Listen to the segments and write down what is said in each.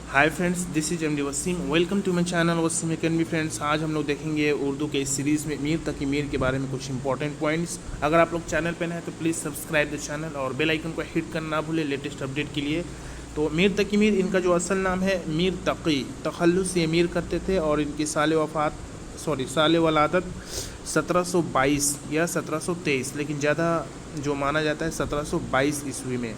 Hi friends, this is MD Waseem. Welcome to my channel Waseem academy. Friends, आज हम लोग देखेंगे उर्दू के इस सीरीज़ में मीर तकी मीर के बारे में कुछ इंपॉर्टेंट पॉइंट्स। अगर आप लोग चैनल पर हैं तो प्लीज़ सब्सक्राइब द चैनल और बेल आइकन को हिट करना ना भूलें लेटेस्ट अपडेट के लिए। तो मीर तकी मीर, इनका जो असल नाम है मीर तकी, तखल्लुस से मीर करते थे और इनकी साल वलादत 1722 या 1723, लेकिन ज़्यादा जो माना जाता है 1722 ईस्वी में।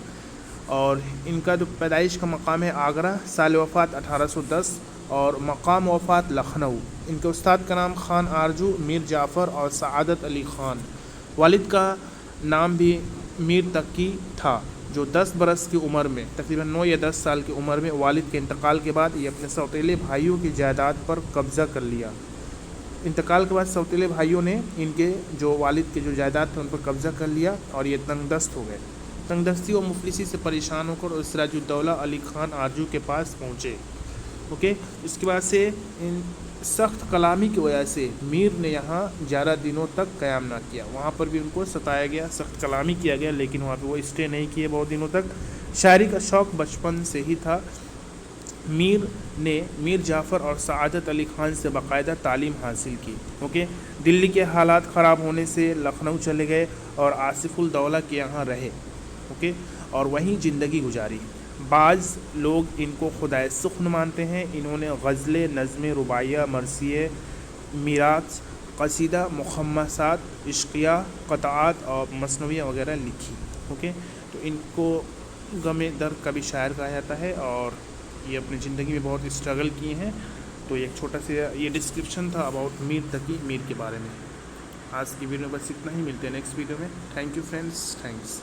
और इनका जो पैदाइश का मकाम है आगरा, साल वफ़ात 1810 और मकाम वफ़ात लखनऊ। इनके उस्ताद का नाम खान आरजू, मीर जाफ़र और सआदत अली ख़ान। वालिद का नाम भी मीर तकी था, जो 10 बरस की उम्र में, तकरीबन 9 या 10 साल की उम्र में वालिद के इंतकाल के बाद ये अपने सौतेले भाइयों की जायदाद पर कब्ज़ा कर लिया। इंतकाल के बाद सौतेले भाइयों ने इनके जो वालिद के जो जायदाद थे उन पर कब्ज़ा कर लिया और ये तंगदस्त हो गए। तंगदस्ती और मुफलिसी से परेशान होकर सिराजुद्दौला अली ख़ान आरजू के पास पहुँचे। ओके, इसके बाद से इन सख्त कलामी की वजह से मीर ने यहाँ 11 दिनों तक क़याम ना किया। वहाँ पर भी उनको सताया गया, सख्त कलामी किया गया, लेकिन वहाँ पे वो स्टे नहीं किए बहुत दिनों तक। शायरी का शौक़ बचपन से ही था। मीर ने मीर जाफ़र और सआदत अली ख़ान से बाकायदा तालीम हासिल की। ओके, दिल्ली के हालात ख़राब होने से लखनऊ चले गए और आसिफ़ुल दौला के यहाँ रहे। ओके, और वहीं ज़िंदगी गुजारी। बाज़ लोग इनको खुदाए सुख्न मानते हैं। इन्होंने ग़ज़लें, नज़में, रुबाइया, मरसिए, मीरात, क़सीदा, मुख़म्मसात, इश्क़िया, क़ताआत और मसनवियाँ वगैरह लिखी। ओके, तो इनको गमे दर्द का भी शायर कहा जाता है और ये अपनी ज़िंदगी में बहुत स्ट्रगल किए हैं। तो एक छोटा सा ये डिस्क्रिप्शन था अबाउट मीर तकी मीर के बारे में। आज की वीडियो में बस इतना ही, मिलते हैं नेक्स्ट वीडियो में। Thank you friends, thanks.